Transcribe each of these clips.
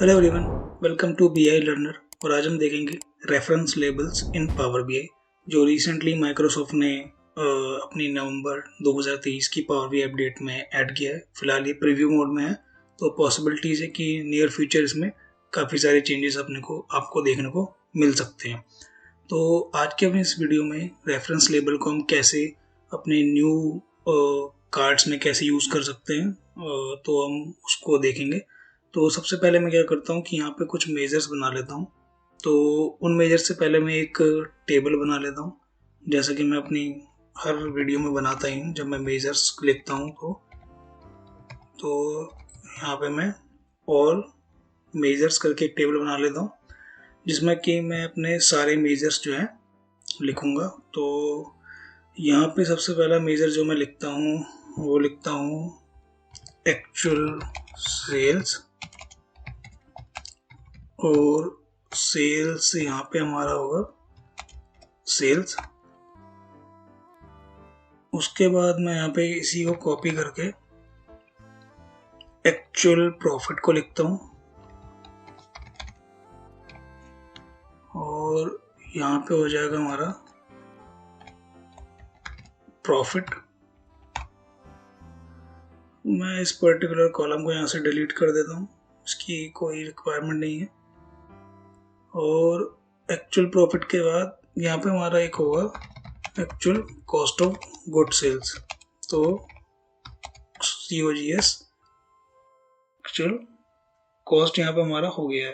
Hello everyone, welcome to BI learner. और आज हम देखेंगे reference labels in power BI जो रिसेंटली माइक्रोसॉफ्ट ने अपनी नवंबर 2023 की पावर BI अपडेट में ऐड किया है। फिलहाल ये प्रीव्यू मोड में है, तो पॉसिबिलिटीज़ है कि नियर फ्यूचर इसमें काफ़ी सारे चेंजेस आपको देखने को मिल सकते हैं। तो आज के अपने इस वीडियो में रेफरेंस लेबल को हम कैसे अपने न्यू कार्ड्स में कैसे यूज़ कर सकते हैं, तो हम उसको देखेंगे। तो सबसे पहले मैं क्या करता हूँ कि यहाँ पे कुछ मेजर्स बना लेता हूँ। तो उन मेजर्स से पहले मैं एक टेबल बना लेता हूँ, जैसा कि मैं अपनी हर वीडियो में बनाता ही हूँ। जब मैं मेजर्स लिखता हूँ तो यहाँ पे मैं और मेजर्स करके एक टेबल बना लेता हूँ, जिसमें कि मैं अपने सारे मेजर्स जो हैं लिखूँगा। तो यहाँ पे सबसे पहला मेजर जो मैं लिखता हूँ वो लिखता हूँ एक्चुअल सेल्स। और सेल्स यहाँ पे हमारा होगा सेल्स। उसके बाद मैं यहाँ पे इसी को कॉपी करके एक्चुअल प्रॉफिट को लिखता हूँ। और यहाँ पे हो जाएगा हमारा प्रॉफिट। मैं इस पर्टिकुलर कॉलम को यहाँ से डिलीट कर देता हूँ, इसकी कोई रिक्वायरमेंट नहीं है। और एक्चुअल प्रॉफिट के बाद यहाँ पे हमारा एक होगा actual cost of good sales. तो COGS एक्चुअल कॉस्ट यहाँ पे हमारा हो गया है।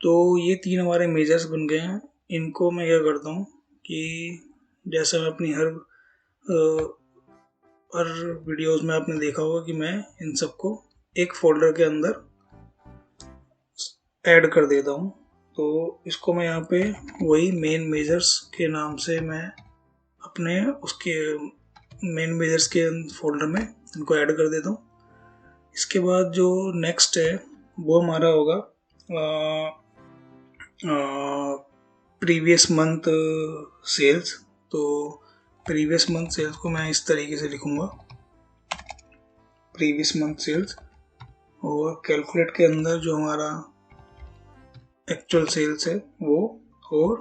तो ये तीन हमारे मेजर्स बन गए हैं। इनको मैं क्या करता हूँ कि जैसा मैं अपनी हर वीडियोस में आपने देखा होगा कि मैं इन सबको एक फोल्डर के अंदर ऐड कर देता हूँ। तो इसको मैं यहाँ पे वही मेन मेजर्स के नाम से मैं अपने उसके मेन मेजर्स के फोल्डर में इनको ऐड कर देता हूँ। इसके बाद जो नेक्स्ट है वो हमारा होगा प्रीवियस मंथ सेल्स। तो प्रीवियस मंथ सेल्स को मैं इस तरीके से लिखूंगा, प्रीवियस मंथ सेल्स। और कैलकुलेट के अंदर जो हमारा एक्चुअल सेल्स है वो, और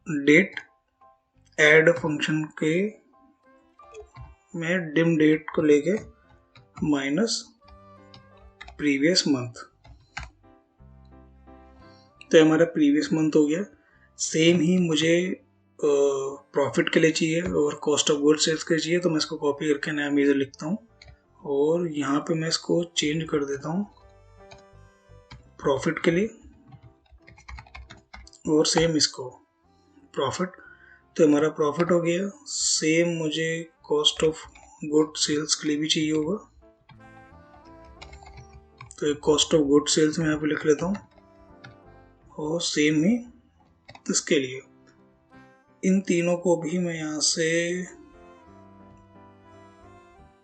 डेट ऐड फंक्शन के में डिम डेट को लेके माइनस प्रीवियस मंथ। तो हमारा प्रीवियस मंथ हो गया। सेम ही मुझे प्रॉफिट के लिए चाहिए और कॉस्ट ऑफ गुड सेल्स के लिए चाहिए, तो मैं इसको कॉपी करके नया मेजर लिखता हूँ और यहाँ पे मैं इसको चेंज कर देता हूँ प्रॉफिट के लिए, और सेम इसको प्रॉफिट। तो हमारा प्रॉफिट हो गया। सेम मुझे कॉस्ट ऑफ गुड सेल्स के लिए भी चाहिए होगा, तो कॉस्ट ऑफ गुड सेल्स मैं यहाँ पे लिख लेता हूँ, और सेम ही इसके लिए। इन तीनों को भी मैं यहाँ से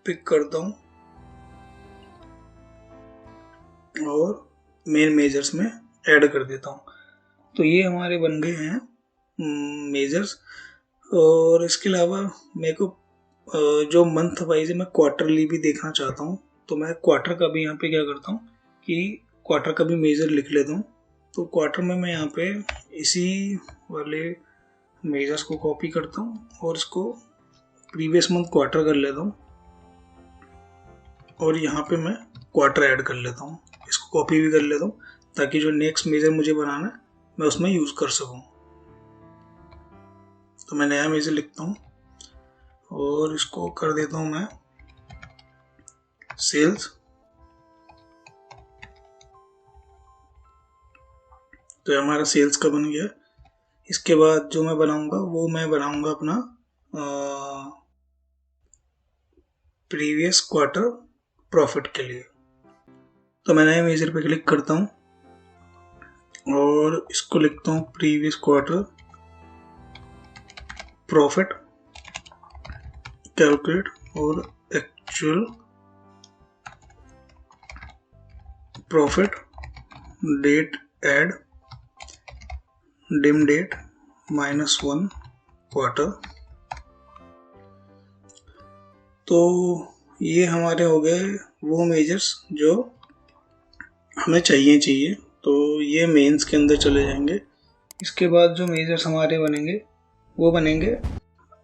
पिक करता हूँ और मेन मेजर्स में ऐड कर देता हूँ। तो ये हमारे बन गए हैं मेजर्स। और इसके अलावा मेरे को जो मंथ वाइज है मैं क्वार्टरली भी देखना चाहता हूँ, तो मैं क्वार्टर का भी यहाँ पे क्या करता हूँ कि क्वार्टर का भी मेजर लिख लेता हूँ। तो क्वार्टर में मैं यहाँ पे इसी वाले मेजर्स को कॉपी करता हूँ और इसको प्रीवियस मंथ क्वार्टर कर लेता हूँ, और यहाँ पे मैं क्वार्टर ऐड कर लेता हूँ। इसको कॉपी भी कर लेता हूँ ताकि जो नेक्स्ट मेजर मुझे बनाना है मैं उसमें यूज कर सकूँ। तो मैं नया मेजर लिखता हूँ और इसको कर देता हूँ मैं सेल्स। तो हमारा सेल्स का बन गया। इसके बाद जो मैं बनाऊंगा वो मैं बनाऊंगा अपना प्रीवियस क्वार्टर प्रॉफिट के लिए। तो मैं नए मेजर पे क्लिक करता हूँ और इसको लिखता हूँ प्रीवियस क्वार्टर प्रॉफिट कैलकुलेट, और actual profit date add dim date -1 quarter. तो ये हमारे हो गए वो मेजर्स जो हमें चाहिए। तो ये मेंस के अंदर चले जाएंगे। इसके बाद जो मेजर्स हमारे बनेंगे वो बनेंगे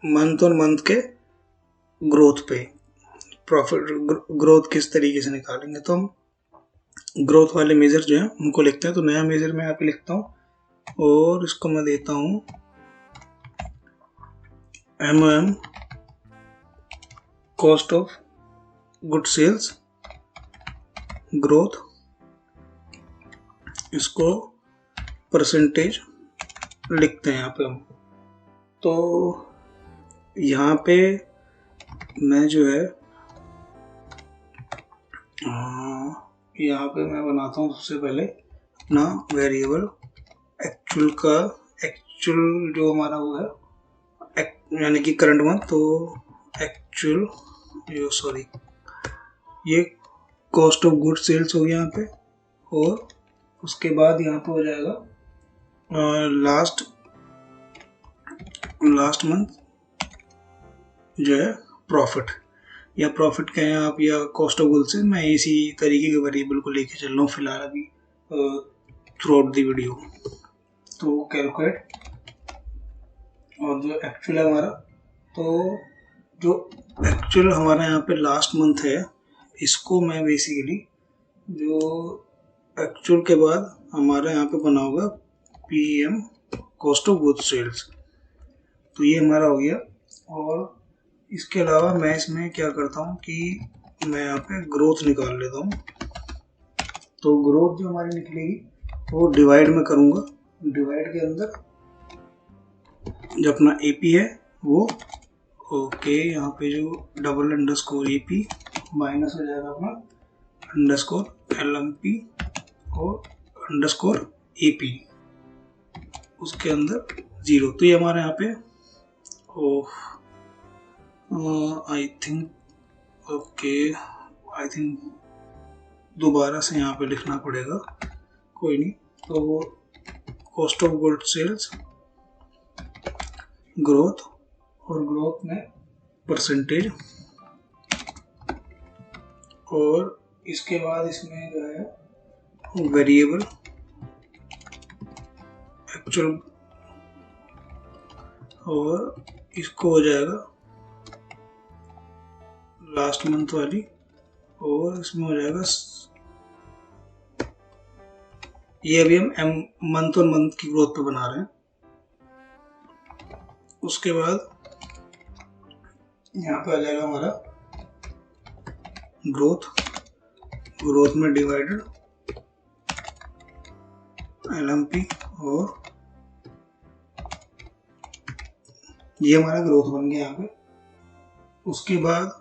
मंथ और मंथ के ग्रोथ पे। प्रॉफिट ग्रोथ किस तरीके से निकालेंगे, तो हम ग्रोथ वाले मेजर जो है उनको लिखते हैं। तो नया मेजर मैं यहाँ पे लिखता हूँ और इसको मैं देता हूँ MM, cost of good sales growth, इसको परसेंटेज लिखते हैं यहाँ पे हम। तो यहाँ पे मैं जो है यहाँ पे मैं बनाता हूँ सबसे पहले अपना वेरिएबल एक्चुअल जो हमारा वो है यानी कि करंट मंथ। तो एक्चुअल ये कॉस्ट ऑफ गुड सेल्स हो गया यहाँ पे, और उसके बाद यहाँ पे हो जाएगा लास्ट मंथ जो है प्रॉफिट, या प्रॉफिट कहें आप या कॉस्ट ऑफ गुड्स से। मैं इसी तरीके के वेरिएबल को लेके चल रहा हूँ फिलहाल अभी थ्रू आउट द वीडियो। तो कैलकुलेट, और जो एक्चुअल है हमारा, तो जो एक्चुअल हमारा यहाँ पे लास्ट मंथ है इसको मैं बेसिकली जो एक्चुअल के बाद हमारा यहाँ पे बना होगा PM cost of goods sales. तो ये हमारा हो गया। और इसके अलावा मैं इसमें क्या करता हूँ कि मैं यहाँ पे ग्रोथ निकाल लेता हूँ। तो ग्रोथ जो हमारी निकलेगी वो डिवाइड में करूँगा। डिवाइड के अंदर जो अपना AP है वो ओके, यहाँ पे जो डबल अंडरस्कोर AP माइनस हो जाएगा अपना अंडरस्कोर LMP और अंडरस्कोर AP, उसके अंदर 0। तो ये हमारे यहाँ पे आई थिंक दोबारा से यहाँ पे लिखना पड़ेगा, कोई नहीं। तो cost of good sales growth, और ग्रोथ में परसेंटेज, और इसके बाद इसमें जो है वेरिएबल एक्चुअल, और इसको हो जाएगा लास्ट मंथ वाली, और इसमें हो जाएगा ये अभी हम मंथ और मंथ की ग्रोथ पे बना रहे हैं। उसके बाद यहाँ पे आ जाएगा हमारा ग्रोथ में डिवाइडेड LMP, और ये हमारा ग्रोथ बन गया यहाँ पे। उसके बाद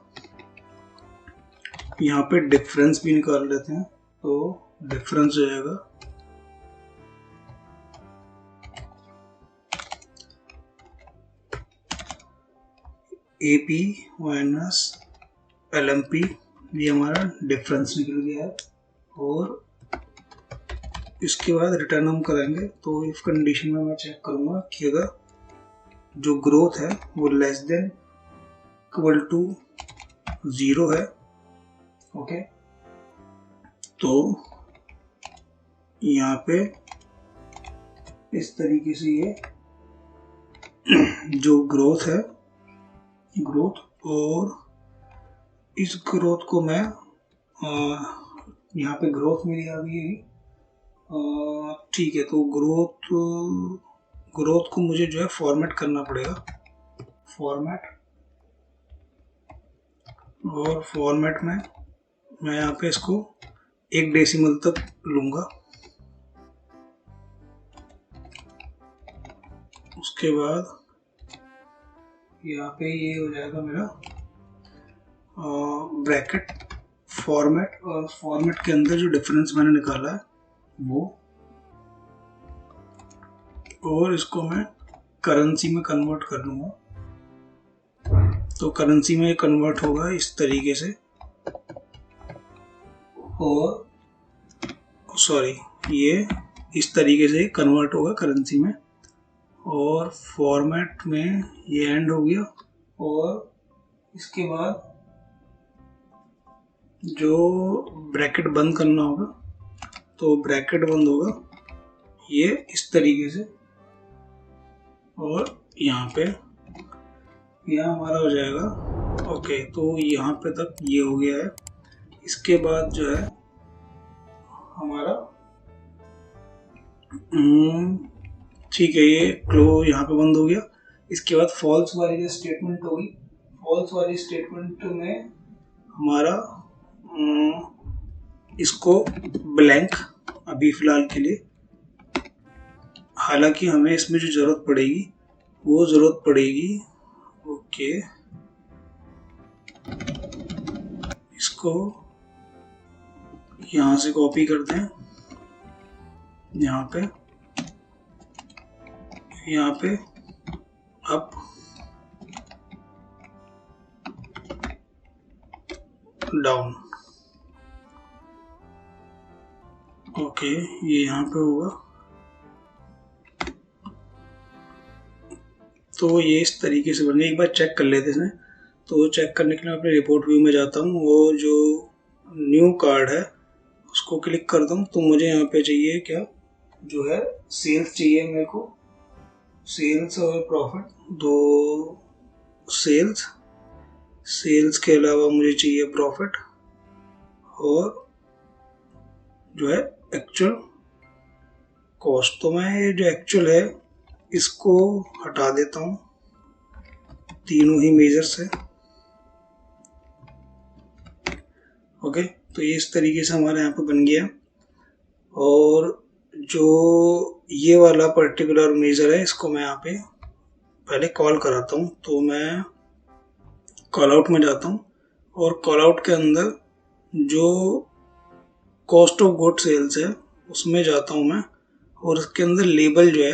यहाँ पे डिफरेंस भी निकाल लेते हैं। तो डिफरेंस हो जाएगा AP माइनस LMP, ये हमारा डिफरेंस निकल गया है। और इसके बाद रिटर्न हम करेंगे। तो इफ कंडीशन में मैं चेक करूंगा कि अगर जो ग्रोथ है वो लेस देन इक्वल टू 0 है, ओके, तो यहाँ पे इस तरीके से ये जो ग्रोथ है, ग्रोथ, और इस ग्रोथ को मैं यहाँ पे ग्रोथ मेरी आ गई, ठीक है। तो ग्रोथ को मुझे जो है फॉर्मेट करना पड़ेगा, फॉर्मेट, और फॉर्मेट में मैं यहाँ पे इसको 1 डेसिमल तक लूँगा। उसके बाद यहाँ पे ये हो जाएगा मेरा ब्रैकेट फॉर्मेट, और फॉर्मेट के अंदर जो डिफरेंस मैंने निकाला है वो, और इसको मैं करेंसी में कन्वर्ट कर लूँगा। तो करेंसी में कन्वर्ट होगा इस तरीके से, और ये इस तरीके से कन्वर्ट होगा करेंसी में, और फॉर्मेट में ये एंड हो गया। और इसके बाद जो ब्रैकेट बंद करना होगा तो ब्रैकेट बंद होगा ये इस तरीके से, और यहाँ पे यहाँ हमारा हो जाएगा। ओके, तो यहाँ पे तक ये हो गया है। इसके बाद जो है हमारा ठीक है, ये क्लो यहाँ पे बंद हो गया। इसके बाद फॉल्स वाली जो स्टेटमेंट होगी, फॉल्स वाली स्टेटमेंट में हमारा इसको ब्लैंक अभी फिलहाल के लिए, हालांकि हमें इसमें जो जरूरत पड़ेगी वो जरूरत पड़ेगी। ओके, इसको यहाँ से कॉपी करते हैं, यहाँ पे अप डाउन। ओके, ये यहाँ पे होगा। तो ये इस तरीके से बने। एक बार चेक कर लेते हैं। तो चेक करने के लिए मैं अपने रिपोर्ट व्यू में जाता हूँ, वो जो न्यू कार्ड है उसको क्लिक करता हूँ। तो मुझे यहाँ पे चाहिए क्या, जो है सेल्स चाहिए मेरे को, सेल्स और प्रॉफिट, दो सेल्स के अलावा मुझे चाहिए प्रॉफिट और जो है एक्चुअल कॉस्ट। तो मैं ये जो एक्चुअल है इसको हटा देता हूँ तीनों ही मेजर से। ओके, तो ये इस तरीके से हमारे यहाँ पे बन गया। और जो ये वाला पर्टिकुलर मेजर है इसको मैं यहाँ पे पहले कॉल कराता हूँ। तो मैं कॉल आउट में जाता हूँ और कॉल आउट के अंदर जो कॉस्ट ऑफ गुड सेल्स है उसमें जाता हूँ मैं, और उसके अंदर लेबल जो है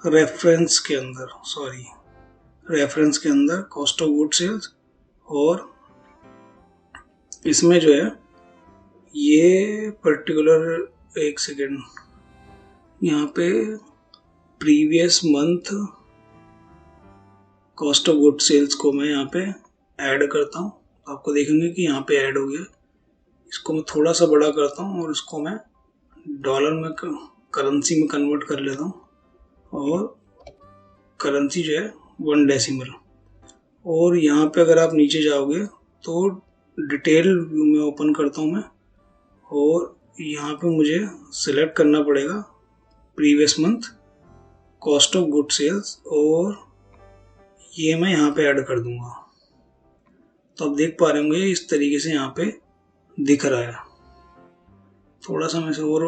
रेफरेंस के अंदर कॉस्ट ऑफ गुड सेल्स, और इसमें जो है ये पर्टिकुलर, एक सेकेंड, यहाँ पे previous month cost of good sales को मैं यहाँ पे ऐड करता हूँ। तो आपको देखेंगे कि यहाँ पे ऐड हो गया। इसको मैं थोड़ा सा बड़ा करता हूँ और इसको मैं डॉलर में करेंसी में कन्वर्ट कर लेता हूँ, और करेंसी जो है 1 डेसिमल। और यहाँ पे अगर आप नीचे जाओगे तो डिटेल व्यू में ओपन करता हूँ मैं, और यहाँ पे मुझे सिलेक्ट करना पड़ेगा previous month cost of good sales, और ये मैं यहाँ पे ऐड कर दूंगा। तो आप देख पा रहे होंगे इस तरीके से यहाँ पे दिख रहा है। थोड़ा सा मैं इसे और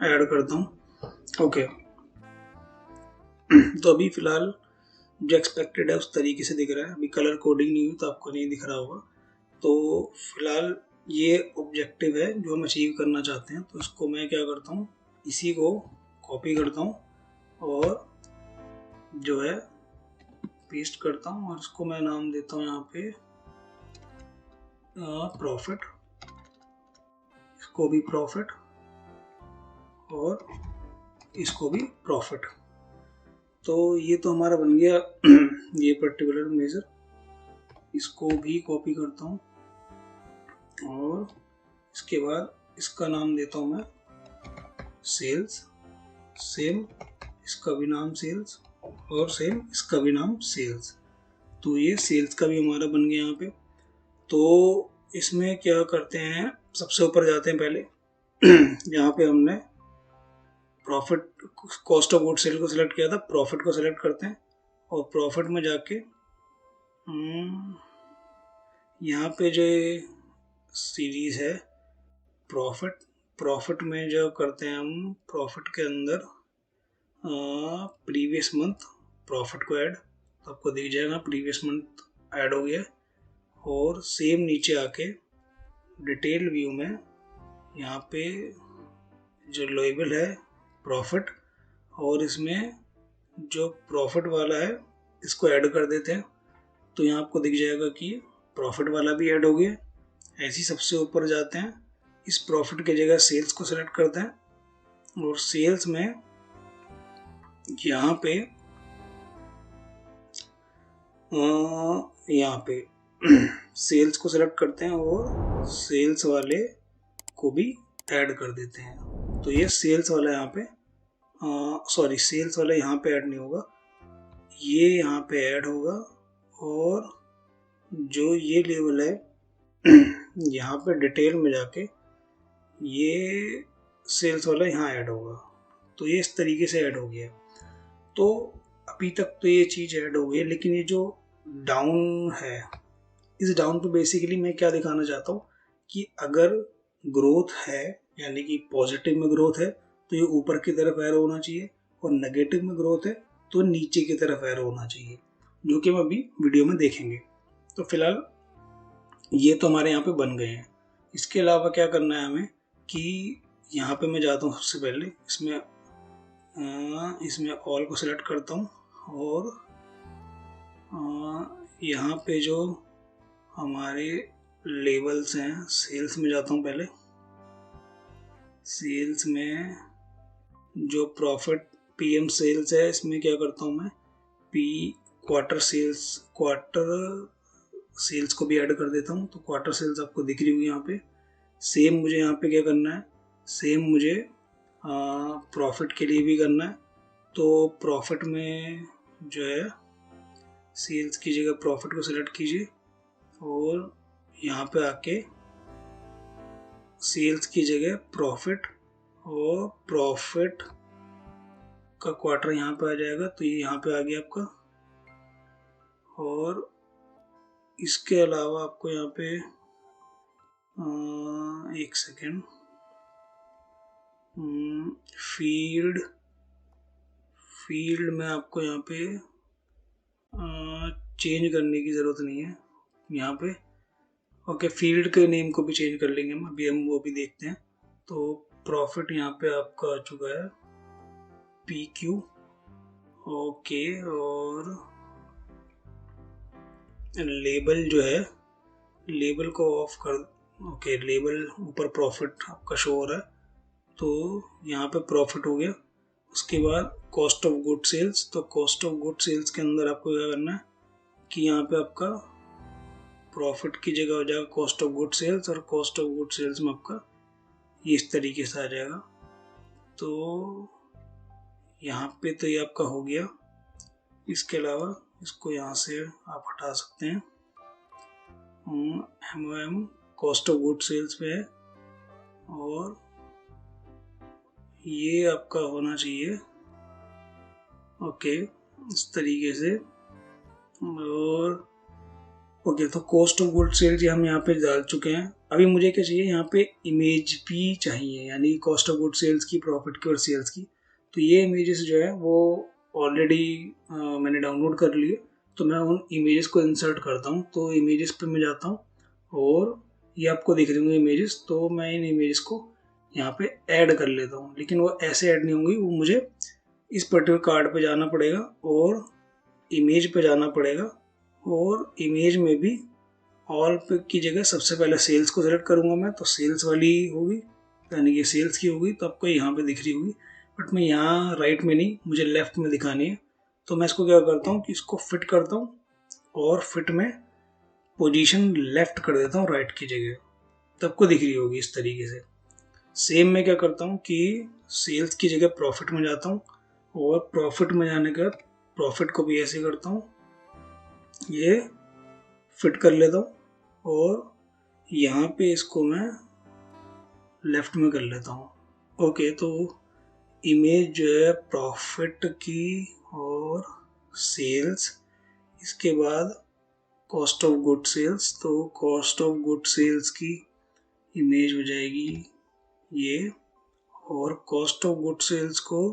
ऐड करता हूँ। ओके, तो अभी फिलहाल जो एक्सपेक्टेड है उस तरीके से दिख रहा है। अभी कलर कोडिंग नहीं हुई तो आपको नहीं दिख रहा होगा। तो फिलहाल ये ऑब्जेक्टिव है जो हम अचीव करना चाहते हैं। तो इसको मैं क्या करता हूँ, इसी को कॉपी करता हूँ और जो है पेस्ट करता हूँ, और इसको मैं नाम देता हूँ यहाँ पे प्रॉफिट, इसको भी प्रॉफिट और इसको भी प्रॉफिट। तो ये तो हमारा बन गया ये पर्टिकुलर मेजर। इसको भी कॉपी करता हूँ और इसके बाद इसका नाम देता हूँ मैं सेल्स, सेम इसका भी नाम सेल्स, और सेम इसका भी नाम सेल्स। तो ये सेल्स का भी हमारा बन गया यहाँ पे। तो इसमें क्या करते हैं, सबसे ऊपर जाते हैं पहले यहाँ पे हमने profit cost of good sale को सिलेक्ट किया था, प्रॉफिट को सिलेक्ट करते हैं और प्रॉफिट में जाके यहाँ पे जो सीरीज है प्रॉफिट में जो करते हैं हम, प्रॉफिट के अंदर प्रीवियस मंथ प्रॉफिट को ऐड, तो आपको दिख जाएगा प्रीवियस मंथ ऐड हो गया। और सेम नीचे आके डिटेल व्यू में यहाँ पे जो लेबल है प्रॉफिट, और इसमें जो प्रॉफिट वाला है इसको ऐड कर देते हैं। तो यहाँ आपको दिख जाएगा कि प्रॉफिट वाला भी ऐड हो गया। ऐसे ही सबसे ऊपर जाते हैं, इस प्रॉफिट की जगह सेल्स को सेलेक्ट करते हैं और सेल्स में यहाँ पे सेल्स को सेलेक्ट करते हैं और सेल्स वाले को भी ऐड कर देते हैं। तो ये सेल्स वाला यहाँ पे सेल्स वाला यहाँ पे ऐड नहीं होगा, ये यहाँ पे ऐड होगा, और जो ये लेवल है यहाँ पे डिटेल में जाके ये सेल्स वाला यहाँ ऐड होगा। तो ये इस तरीके से ऐड हो गया। तो अभी तक तो ये चीज़ ऐड हो गई, लेकिन ये जो डाउन है, इस डाउन पे बेसिकली मैं क्या दिखाना चाहता हूँ कि अगर ग्रोथ है, यानी कि पॉजिटिव में ग्रोथ है तो ये ऊपर की तरफ एरो होना चाहिए, और नेगेटिव में ग्रोथ है तो नीचे की तरफ एरो होना चाहिए, जो कि हम अभी वीडियो में देखेंगे। तो फिलहाल ये तो हमारे यहाँ पे बन गए हैं। इसके अलावा क्या करना है हमें कि यहाँ पे मैं जाता हूँ, सबसे पहले इसमें ऑल को सिलेक्ट करता हूँ, और यहाँ पे जो हमारे लेवल्स हैं, सेल्स में जाता हूँ पहले। सेल्स में जो प्रॉफिट पीएम सेल्स है, इसमें क्या करता हूँ मैं, क्वार्टर सेल्स को भी ऐड कर देता हूँ। तो क्वार्टर सेल्स आपको दिख रही होगी यहाँ पे। सेम मुझे यहाँ पे क्या करना है, सेम मुझे प्रॉफिट के लिए भी करना है। तो प्रॉफिट में जो है, सेल्स की जगह प्रॉफिट को सिलेक्ट कीजिए, और यहाँ पे आके सेल्स की जगह प्रॉफिट, और प्रॉफिट का क्वार्टर यहाँ पे आ जाएगा। तो ये यहाँ पे आ गया आपका। और इसके अलावा आपको यहाँ पे एक सेकेंड, फील्ड में आपको यहाँ पे चेंज करने की ज़रूरत नहीं है यहाँ पे। ओके, फील्ड के नेम को भी चेंज कर लेंगे हम, अभी हम वो भी देखते हैं। तो प्रॉफिट यहाँ पे आपका आ चुका है PQ। ओके, और लेबल जो है, लेबल को ऑफ कर। ओके, लेबल ऊपर प्रॉफिट आपका शो हो रहा है, तो यहाँ पे प्रॉफिट हो गया। उसके बाद कॉस्ट ऑफ गुड सेल्स। तो कॉस्ट ऑफ गुड सेल्स के अंदर आपको क्या करना है कि यहाँ पे आपका प्रॉफिट की जगह हो जाएगा कॉस्ट ऑफ गुड सेल्स, और कॉस्ट ऑफ गुड सेल्स में आपका ये इस तरीके से आ जाएगा। तो यहाँ पे तो ये आपका हो गया। इसके अलावा इसको यहाँ से आप हटा सकते हैं। MOM cost of good sales पे है, और ये आपका होना चाहिए ओके इस तरीके से। और ओके, तो कॉस्ट ऑफ गुड सेल्स हम यहाँ पे डाल चुके हैं। अभी मुझे क्या चाहिए, यहाँ पे इमेज भी चाहिए, यानी कॉस्ट ऑफ गुड सेल्स की, प्रॉफिट की और सेल्स की। तो ये इमेजेस जो है वो ऑलरेडी मैंने डाउनलोड कर लिए। तो मैं उन इमेजेस को इंसर्ट करता हूँ। तो इमेजेस पे मैं जाता हूँ, और ये आपको दिख रही होंगी इमेजेस। तो मैं इन इमेजेस को यहाँ पे ऐड कर लेता हूँ, लेकिन वो ऐसे ऐड नहीं होंगी, वो मुझे इस पर्टिकुलर कार्ड पे जाना पड़ेगा, और इमेज पे जाना पड़ेगा, और इमेज में भी ऑल पे की जगह सबसे पहले सेल्स को सिलेक्ट करूँगा मैं। तो सेल्स वाली होगी, यानी कि सेल्स की होगी, तो आपको यहाँ पे दिख रही होगी। बट मैं यहाँ राइट में नहीं, मुझे लेफ्ट में दिखानी है। तो मैं इसको क्या करता हूँ कि इसको फिट करता हूँ, और फिट में पोजीशन लेफ्ट कर देता हूँ राइट की जगह, तो आपको दिख रही होगी इस तरीके से। सेम मैं क्या करता हूँ कि सेल्स की जगह प्रॉफिट में जाता हूँ, और प्रॉफिट में जाने के बाद प्रॉफिट को भी ऐसे करता हूँ, ये फिट कर लेता हूँ, और यहाँ पे इसको मैं लेफ्ट में कर लेता हूँ। ओके, तो इमेज जो है प्रॉफिट की और सेल्स, इसके बाद कॉस्ट ऑफ गुड सेल्स। तो कॉस्ट ऑफ गुड सेल्स की इमेज हो जाएगी ये, और कॉस्ट ऑफ गुड सेल्स को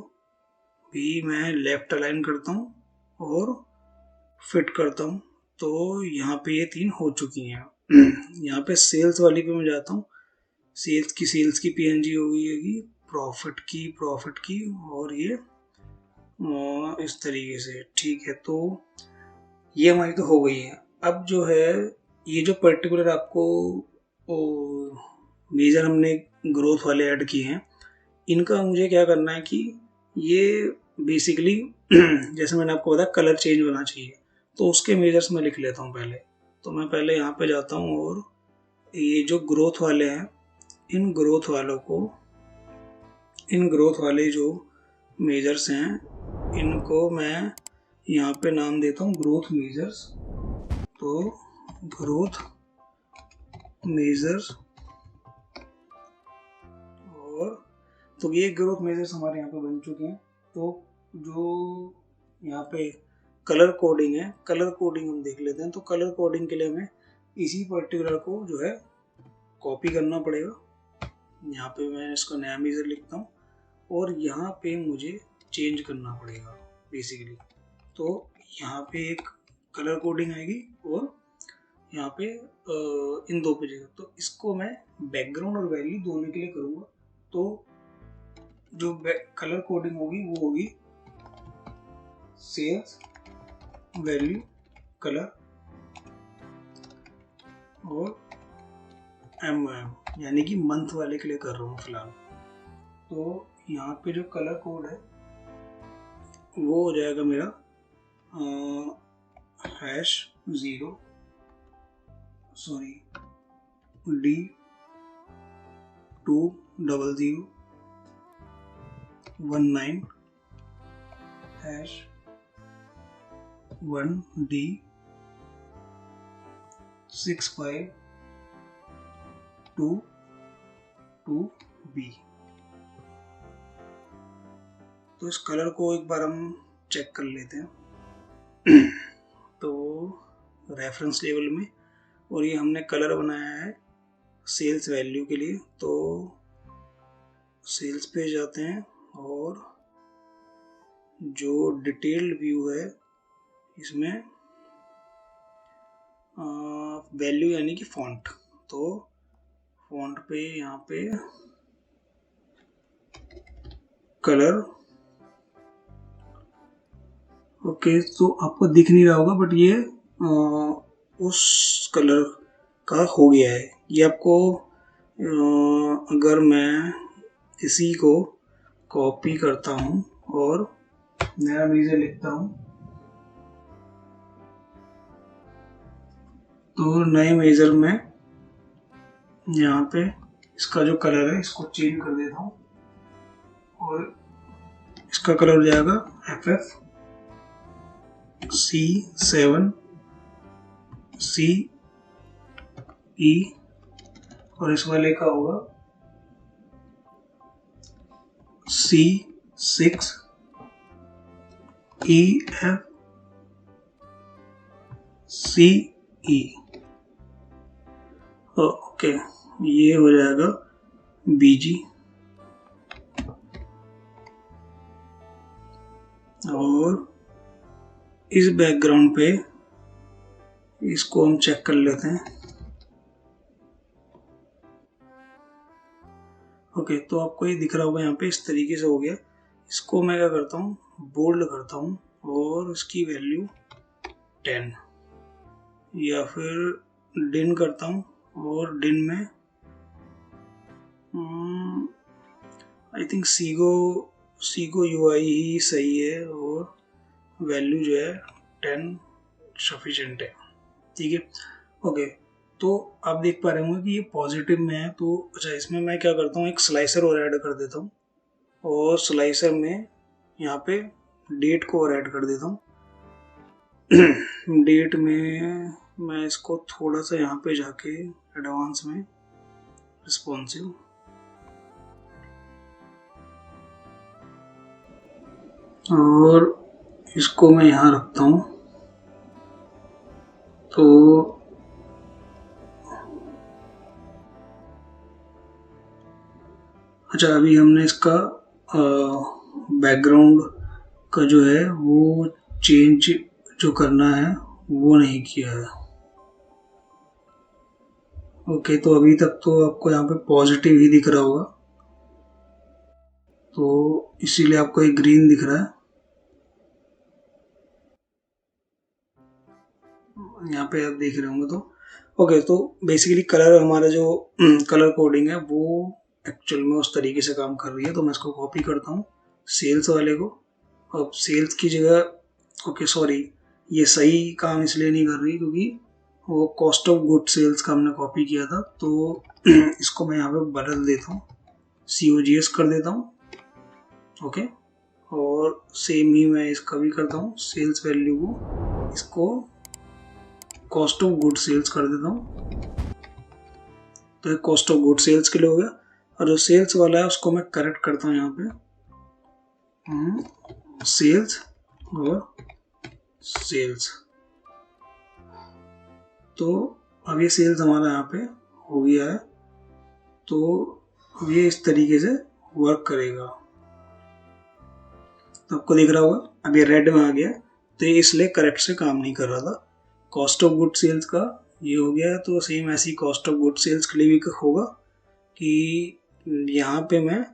भी मैं लेफ्ट अलाइन करता हूँ और फिट करता हूँ। तो यहाँ पे ये तीन हो चुकी हैं। यहाँ पे सेल्स वाली पे मैं जाता हूँ, सेल्स की PNG होगी, प्रॉफिट की, और ये इस तरीके से। ठीक है, तो ये हमारी तो हो गई है। अब जो है, ये जो पर्टिकुलर आपको मेजर हमने ग्रोथ वाले ऐड किए हैं, इनका मुझे क्या करना है कि ये बेसिकली जैसे मैंने आपको बताया कलर चेंज होना चाहिए, तो उसके मेजर्स मैं लिख लेता हूँ पहले। तो मैं पहले यहाँ पे जाता हूँ, और ये जो ग्रोथ वाले हैं, इन ग्रोथ वाले जो मेजर्स हैं, इनको मैं यहाँ पे नाम देता हूँ ग्रोथ मेजर्स। तो ग्रोथ मेजर्स, और तो ये ग्रोथ मेजर्स हमारे यहाँ पे बन चुके हैं। तो जो यहाँ पे कलर कोडिंग है, कलर कोडिंग हम देख लेते हैं। तो कलर कोडिंग के लिए हमें इसी पर्टिकुलर को जो है कॉपी करना पड़ेगा। यहाँ पे मैं इसको नया मेजर लिखता हूँ और यहाँ पे मुझे चेंज करना पड़ेगा बेसिकली। तो यहाँ पे एक कलर कोडिंग आएगी और यहाँ पे इन दो पे जगह। तो इसको मैं बैकग्राउंड और वैल्यू दोनों के लिए करूँगा। तो जो कलर कोडिंग होगी वो होगी सेल्स वैल्यू कलर और MM, यानी कि मंथ वाले के लिए कर रहा हूँ फिलहाल। तो यहाँ पे जो कलर कोड है वो हो जाएगा मेरा #0 D20019 1D6522B। तो इस कलर को एक बार हम चेक कर लेते हैं। तो रेफरेंस लेवल में, और ये हमने कलर बनाया है सेल्स वैल्यू के लिए। तो सेल्स पे जाते हैं और जो डिटेल्ड व्यू है इसमें वैल्यू यानी कि फॉन्ट। तो फॉन्ट पे यहाँ पे कलर, ओके। तो आपको दिख नहीं रहा होगा बट ये उस कलर का हो गया है। ये आपको अगर मैं इसी को कॉपी करता हूँ और नया मेजर लिखता हूँ, तो नए मेजर में यहाँ पे इसका जो कलर है इसको चेंज कर देता हूँ और इसका कलर हो जाएगा FFC7CE और इस वाले का होगा C6EFCE। ओके, ये हो जाएगा BG। और इस बैकग्राउंड पे इसको हम चेक कर लेते हैं। ओके, तो आपको ये दिख रहा होगा यहाँ पे इस तरीके से हो गया। इसको मैं क्या करता हूँ, बोल्ड करता हूँ और इसकी वैल्यू 10, या फिर डिन करता हूँ और डिन में आई थिंक सीगो UI ही सही है और वैल्यू जो है 10 सफिशिएंट है। ठीक है, ओके। तो आप देख पा रहे होंगे कि ये पॉजिटिव में है। तो अच्छा, इसमें मैं क्या करता हूँ, एक स्लाइसर और ऐड कर देता हूँ और स्लाइसर में यहाँ पे डेट को और ऐड कर देता हूँ। डेट में मैं इसको थोड़ा सा यहाँ पे जाके एडवांस में रिस्पॉन्सिव, और इसको मैं यहाँ रखता हूँ। तो अच्छा, अभी हमने इसका बैकग्राउंड का जो है वो चेंज जो करना है वो नहीं किया है। ओके, तो अभी तक तो आपको यहाँ पे पॉजिटिव ही दिख रहा होगा, तो इसीलिए आपको एक ग्रीन दिख रहा है। यहाँ पे आप देख रहे होंगे। तो ओके, तो बेसिकली कलर, हमारा जो कलर कोडिंग है वो एक्चुअल में उस तरीके से काम कर रही है। तो मैं इसको कॉपी करता हूँ सेल्स वाले को। अब सेल्स की जगह, ओके सॉरी, ये सही काम इसलिए नहीं कर रही क्योंकि वो कॉस्ट ऑफ गुड सेल्स का हमने कॉपी किया था, तो इसको मैं यहाँ पे बदल देता हूँ, COGS कर देता हूँ। ओके, और सेम ही मैं इसका भी करता हूँ, सेल्स वैल्यू को इसको कॉस्ट ऑफ गुड सेल्स कर देता हूँ। तो ये कॉस्ट ऑफ गुड सेल्स के लिए हो गया, और जो सेल्स वाला है उसको मैं करेक्ट करता हूँ यहाँ पे, सेल्स और सेल्स। तो अब ये सेल्स हमारा यहाँ पे हो गया है, तो अब ये इस तरीके से वर्क करेगा। तो आपको दिख रहा होगा अब ये रेड में आ गया, तो ये इसलिए करेक्ट से काम नहीं कर रहा था। कॉस्ट ऑफ गुड सेल्स का ये हो गया है, तो सेम ऐसी कॉस्ट ऑफ गुड सेल्स के लिए भी होगा कि यहाँ पे मैं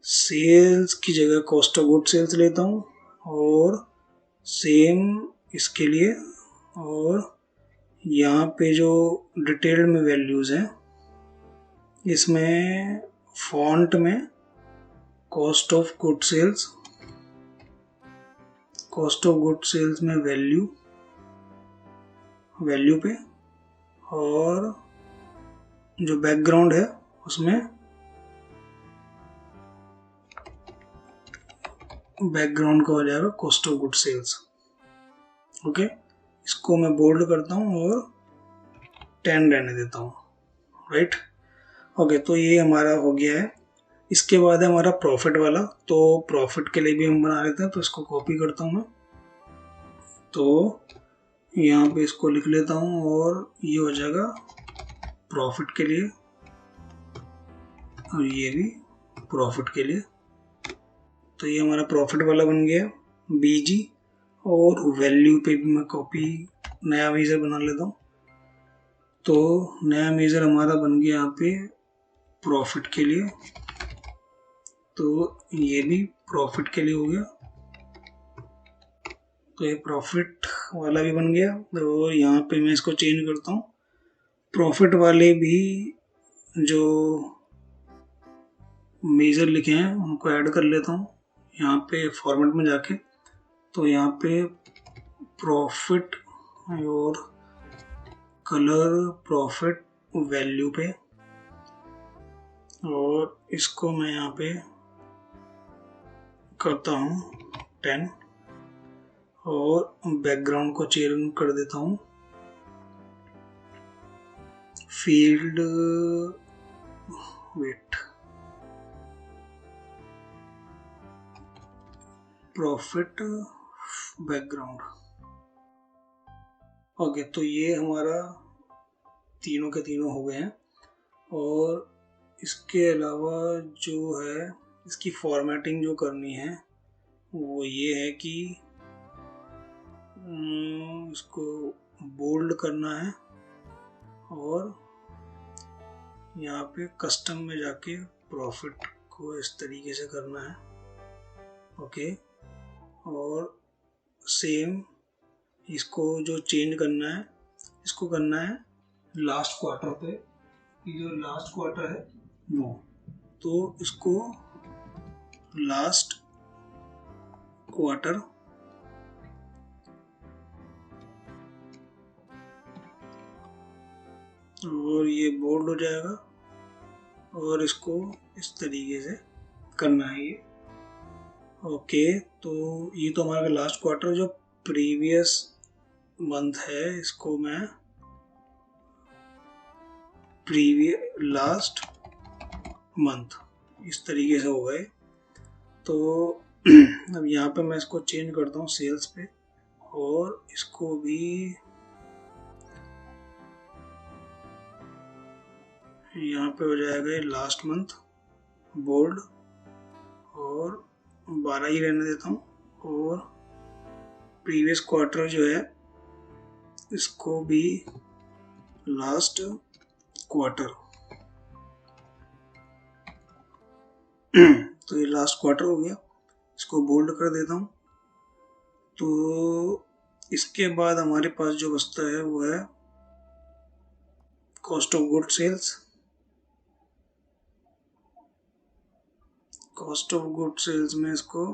सेल्स की जगह कॉस्ट ऑफ गुड सेल्स लेता हूँ, और सेम इसके लिए, और यहाँ पे जो डिटेल्ड में वैल्यूज़ हैं इसमें फॉन्ट में cost of good sales, cost of good sales में वैल्यू पे, और जो बैकग्राउंड है उसमें बैकग्राउंड का हो जाएगा cost of good sales. Okay, इसको मैं बोल्ड करता हूँ और 10 रहने देता हूँ, राइट। ओके, तो ये हमारा हो गया है। इसके बाद है हमारा प्रॉफिट वाला, तो प्रॉफिट के लिए भी हम बना लेते हैं, तो इसको कॉपी करता हूँ मैं, तो यहाँ पे इसको लिख लेता हूँ, और ये हो जाएगा प्रॉफिट के लिए, और ये भी प्रॉफिट के लिए। तो ये हमारा प्रॉफिट वाला बन गया BG, और वैल्यू पे भी मैं कॉपी नया मेजर बना लेता हूँ, तो नया मेजर हमारा बन गया यहाँ पे प्रॉफिट के लिए, तो ये भी प्रॉफिट के लिए हो गया। तो ये प्रॉफिट वाला भी बन गया, और यहाँ पे मैं इसको चेंज करता हूँ, प्रॉफिट वाले भी जो मेजर लिखे हैं उनको ऐड कर लेता हूँ यहाँ पे फॉर्मेट में जाके। तो यहाँ पे प्रॉफिट और कलर प्रॉफिट वैल्यू पे, और इसको मैं यहाँ पे करता हूँ 10, और बैकग्राउंड को चेंज कर देता हूँ field weight profit background. Okay, तो ये हमारा तीनों के तीनों हो गए हैं, और इसके अलावा जो है इसकी फॉर्मेटिंग जो करनी है वो ये है कि इसको बोल्ड करना है, और यहाँ पे कस्टम में जाके प्रॉफिट को इस तरीके से करना है। ओके, और सेम इसको जो चेंज करना है, इसको करना है लास्ट क्वार्टर पे, ये जो लास्ट क्वार्टर है वो, तो इसको लास्ट क्वार्टर और ये बोल्ड हो जाएगा, और इसको इस तरीके से करना है ये। ओके, तो ये तो हमारा लास्ट क्वार्टर, जो प्रीवियस मंथ है इसको मैं लास्ट मंथ इस तरीके से हो गए। तो अब यहाँ पे मैं इसको चेंज करता हूँ सेल्स पे, और इसको भी यहाँ पे हो जाएगा लास्ट मंथ बोल्ड, और 12 ही रहने देता हूँ, और प्रीवियस क्वार्टर जो है इसको भी लास्ट क्वार्टर। तो ये लास्ट क्वार्टर हो गया, इसको बोल्ड कर देता हूँ। तो इसके बाद हमारे पास जो बचता है वो है cost of good sales. Cost of good sales में इसको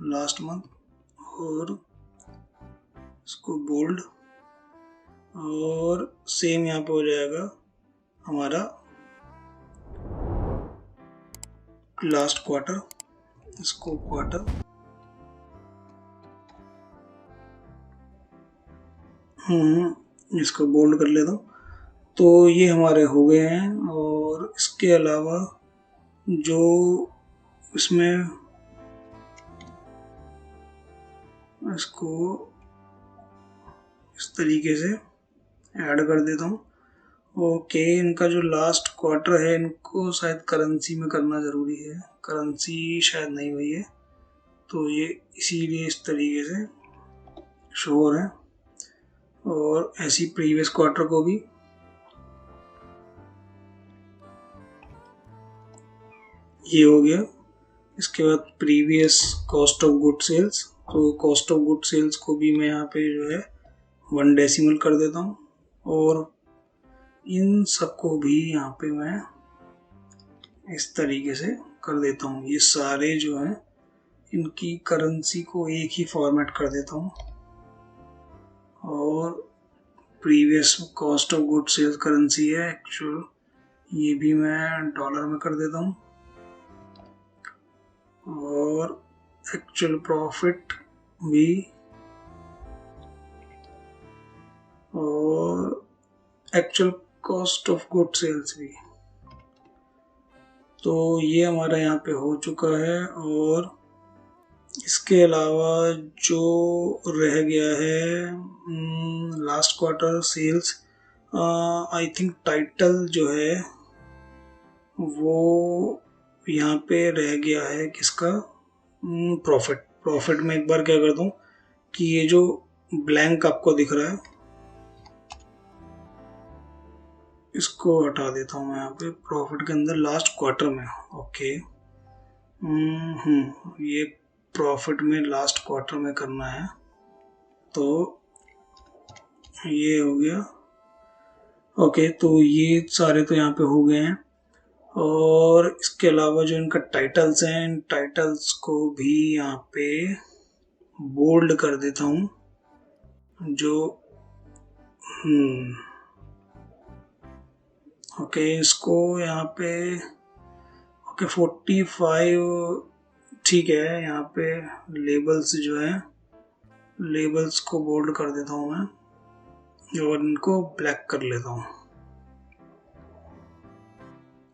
लास्ट मंथ और इसको बोल्ड, और सेम यहाँ पे हो जाएगा हमारा लास्ट क्वार्टर, इसको क्वार्टर इसको बोल्ड कर लेता हूँ। तो ये हमारे हो गए हैं। और इसके अलावा जो इसमें इसको इस तरीके से ऐड कर देता हूँ। ओके, इनका जो लास्ट क्वार्टर है इनको शायद करेंसी में करना ज़रूरी है, करेंसी शायद नहीं हुई है, तो ये इसीलिए इस तरीके से शो हो रहे हैं। और ऐसी प्रीवियस क्वार्टर को भी ये हो गया। इसके बाद previous cost of good sales, तो कॉस्ट ऑफ गुड सेल्स को भी मैं यहाँ पे जो है 1 डेसिमल कर देता हूँ। और इन सबको भी यहाँ पे मैं इस तरीके से कर देता हूँ। ये सारे जो हैं इनकी करेंसी को एक ही फॉर्मेट कर देता हूँ। और previous cost of good sales currency है एक्चुअल, ये भी मैं डॉलर में कर देता हूँ। और एक्चुअल प्रॉफिट भी, और actual cost of good sales भी। तो ये हमारा यहाँ पे हो चुका है। और इसके अलावा जो रह गया है last quarter sales, I think title जो है वो यहाँ पे रह गया है किसका, प्रॉफिट। प्रॉफिट में एक बार क्या करता हूँ कि ये जो ब्लैंक आपको दिख रहा है इसको हटा देता हूँ मैं यहाँ पे प्रॉफिट के अंदर लास्ट क्वार्टर में। ओके, ये प्रॉफिट में लास्ट क्वार्टर में करना है, तो ये हो गया। ओके, तो ये सारे तो यहाँ पे हो गए हैं। और इसके अलावा जो इनका टाइटल्स हैं, इन टाइटल्स को भी यहाँ पे बोल्ड कर देता हूँ। जो ओके, इसको यहाँ पे ओके 45 ठीक है। यहाँ पे लेबल्स जो है, लेबल्स को बोल्ड कर देता हूँ मैं और इनको ब्लैक कर लेता हूँ।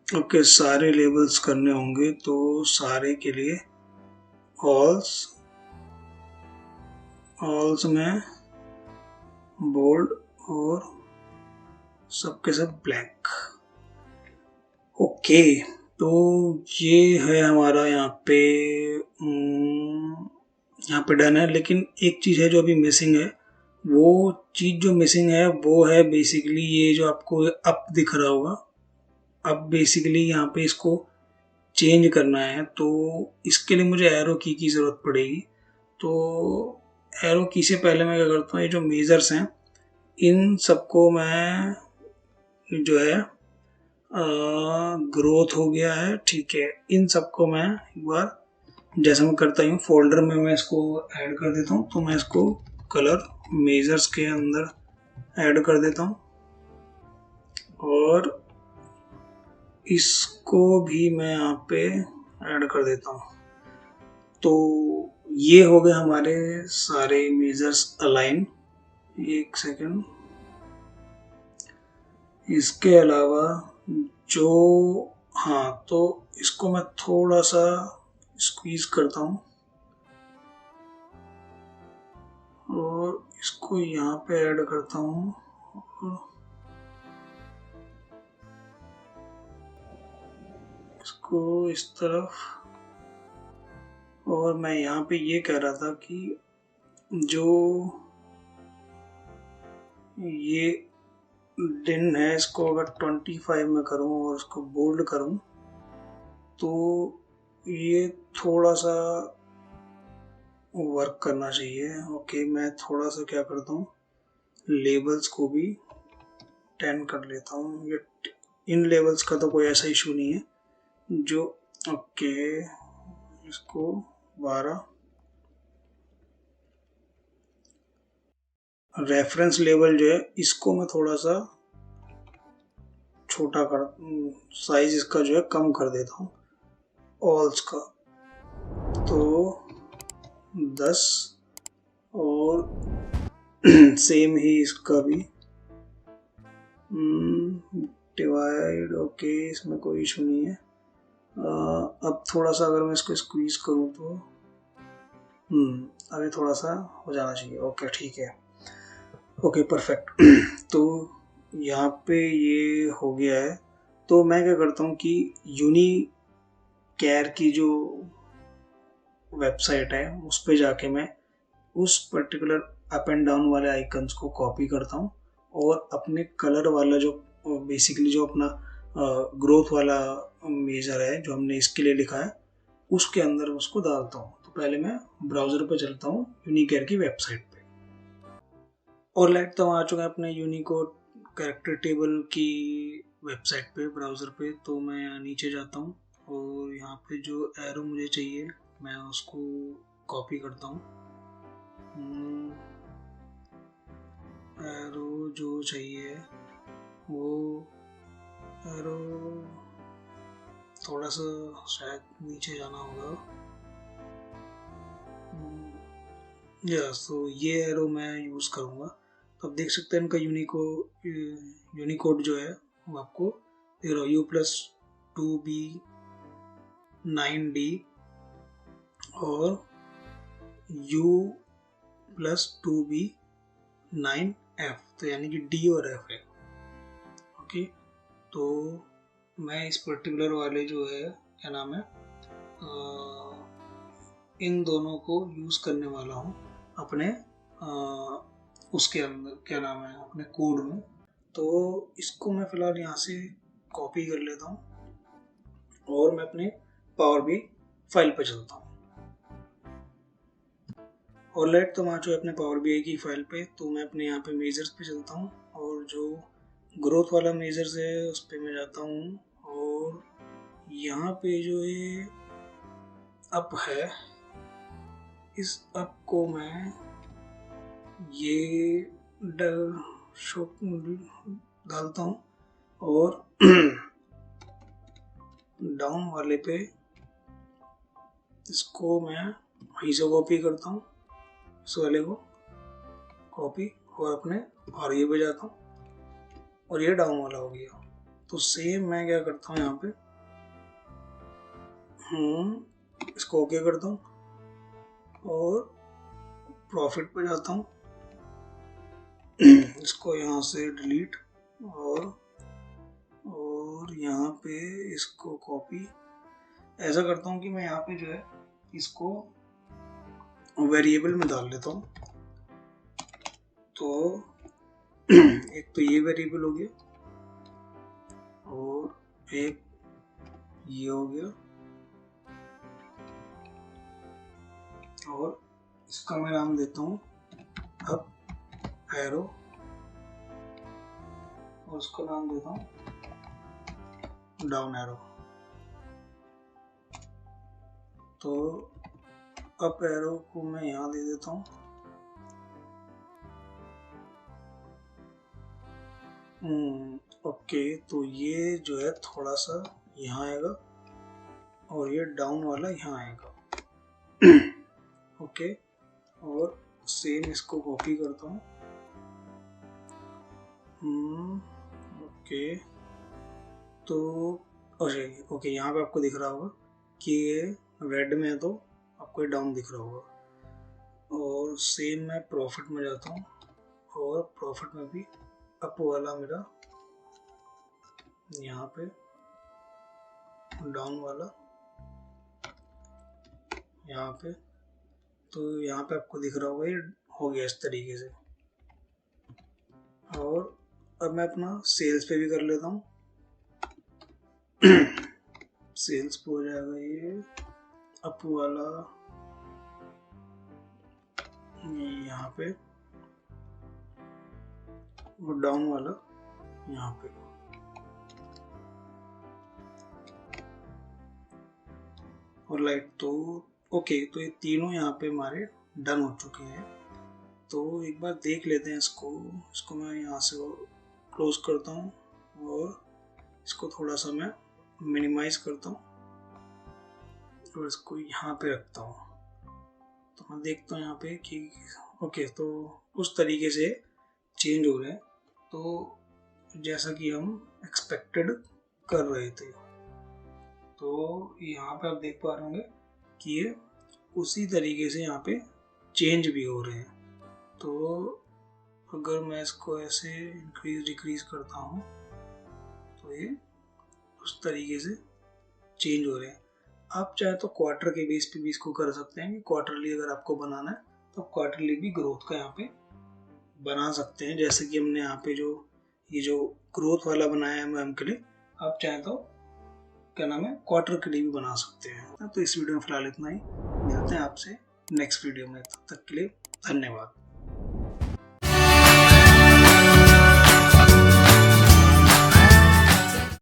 ओके, सारे लेबल्स करने होंगे तो सारे के लिए ऑल्स में बोल्ड और सबके सब ब्लैक। ओके, तो ये है हमारा यहाँ पे डन है। लेकिन एक चीज़ है जो अभी मिसिंग है। वो चीज़ जो मिसिंग है वो है बेसिकली ये जो आपको अप दिख रहा होगा। अब बेसिकली यहाँ पे इसको चेंज करना है, तो इसके लिए मुझे एरो की ज़रूरत पड़ेगी। तो एरो की से पहले मैं क्या करता हूँ, ये जो मेजर्स हैं इन सबको मैं जो है ग्रोथ हो गया है, ठीक है, इन सबको मैं एक बार जैसा मैं करता हूँ फोल्डर में मैं इसको ऐड कर देता हूँ। तो मैं इसको कलर मेजर्स के अंदर ऐड कर देता हूँ और इसको भी मैं यहाँ पे ऐड कर देता हूँ। तो ये हो गए हमारे सारे मेजर्स अलाइन। एक सेकेंड, इसके अलावा जो तो इसको मैं थोड़ा सा स्क्वीज करता हूँ और इसको यहाँ पे ऐड करता हूँ और इसको इस तरफ। और मैं यहाँ पे ये कह रहा था कि जो ये दिन है इसको अगर 25 में करूँ और इसको बोल्ड करूँ तो ये थोड़ा सा वर्क करना चाहिए। ओके, मैं थोड़ा सा क्या करता हूँ, लेबल्स को भी 10 कर लेता हूँ। ये इन लेबल्स का तो कोई ऐसा इशू नहीं है जो ओके, इसको 12 रेफरेंस लेवल जो है इसको मैं थोड़ा सा छोटा कर, साइज इसका जो है कम कर देता हूँ ऑल्स का, तो 10, और सेम ही इसका भी डिवाइड। ओके, इसमें कोई इशू नहीं है। अब थोड़ा सा अगर मैं इसको स्क्वीज करूँ तो अभी थोड़ा सा हो जाना चाहिए। ओके ठीक है, ओके परफेक्ट। तो यहाँ पे ये हो गया है। तो मैं क्या करता हूँ कि यूनिकेयर की जो वेबसाइट है उस पे जाके मैं उस पर्टिकुलर अप एंड डाउन वाले आइकन्स को कॉपी करता हूँ और अपने कलर वाला जो बेसिकली जो अपना ग्रोथ वाला मेजर है जो हमने इसके लिए लिखा है उसके अंदर उसको डालता हूँ। तो पहले मैं ब्राउज़र पे चलता हूँ यूनिकेयर की वेबसाइट पे, और लाइट तो आ चुका है अपने यूनिकोड कैरेक्टर टेबल की वेबसाइट पे ब्राउज़र पे। तो मैं यहाँ नीचे जाता हूँ और यहाँ पे जो एरो मुझे चाहिए मैं उसको कॉपी करता हूँ। एरो जो चाहिए वो एरो थोड़ा सा शायद नीचे जाना होगा। तो ये एरो मैं यूज़ करूँगा। तो आप देख सकते हैं इनका यूनिकोड जो है वो आपको देख रहा हो, U+2B9D और U+2B9F, तो यानी कि D और F है। ओके, तो मैं इस पर्टिकुलर वाले जो है क्या नाम है इन दोनों को यूज़ करने वाला हूँ अपने उसके अंदर क्या नाम है अपने कोड में। तो इसको मैं फ़िलहाल यहाँ से कॉपी कर लेता हूँ और मैं अपने पावर बी फाइल पर चलता हूँ। और लाइट तो वहाँ जो अपने पावर बी की फाइल पे, तो मैं अपने यहाँ पे मेजर्स पे चलता हूँ और जो ग्रोथ वाला मेजर्स है उस पर मैं जाता हूँ और यहाँ पे जो ये अप है इस अप को मैं ये डालता हूँ और डाउन वाले पे इसको मैं वहीं से कॉपी करता हूँ, इस वाले को कॉपी और अपने और ये पे जाता हूँ और ये डाउन वाला हो गया। तो सेम मैं क्या करता हूँ यहाँ पे इसको ओके करता हूँ और प्रॉफिट पे जाता हूँ, इसको यहाँ से डिलीट और यहाँ पे इसको कॉपी ऐसा करता हूँ कि मैं यहाँ पे जो है इसको वेरिएबल में डाल लेता हूँ। तो एक तो ये वेरिएबल हो गया और एक ये हो गया और इसका मैं नाम देता हूँ अप एरो और उसका नाम देता हूँ डाउन एरो। तो अप एरो को मैं यहाँ दे देता हूँ ओके, तो ये जो है थोड़ा सा यहाँ आएगा और ये डाउन वाला यहाँ आएगा। ओके, और सेम इसको कॉपी करता हूँ। ओके, तो ओके यहाँ पे आपको दिख रहा होगा कि ये रेड में है तो आपको ये डाउन दिख रहा होगा। और सेम मैं प्रॉफिट में जाता हूँ और प्रॉफिट में भी अप वाला मेरा यहाँ पे डाउन वाला यहाँ पे, तो यहाँ पे आपको दिख रहा होगा ये हो गया इस तरीके से। और अब मैं अपना सेल्स पे भी कर लेता हूँ। सेल्स पे हो जाएगा ये अप वाला यहाँ पे और डाउन वाला यहाँ पे। और लाइट तो ओके, तो ये तीनों यहाँ पे हमारे डन हो चुके हैं। तो एक बार देख लेते हैं इसको मैं यहाँ से क्लोज करता हूँ और इसको थोड़ा सा मैं मिनिमाइज करता हूँ और इसको यहाँ पे रखता हूँ। तो मैं देखता हूँ यहाँ पे कि ओके, तो उस तरीके से चेंज हो रहे हैं, तो जैसा कि हम एक्सपेक्टेड कर रहे थे। तो यहाँ पे आप देख पा रहे होंगे कि ये उसी तरीके से यहाँ पे चेंज भी हो रहे हैं। तो अगर मैं इसको ऐसे इंक्रीज डिक्रीज करता हूँ तो ये उस तरीके से चेंज हो रहे हैं। आप चाहे तो क्वार्टर के बेस पे भी इसको कर सकते हैं कि क्वार्टरली अगर आपको बनाना है तो क्वार्टरली भी ग्रोथ का यहाँ पे बना सकते हैं। जैसे कि हमने यहाँ पे ये जो ग्रोथ वाला बनाया है मैम के लिए, आप चाहे तो क्या नाम है क्वार्टर के लिए भी बना सकते हैं। तो इस वीडियो में फिलहाल इतना ही, मिलते हैं आपसे नेक्स्ट वीडियो में। तब तक के लिए धन्यवाद।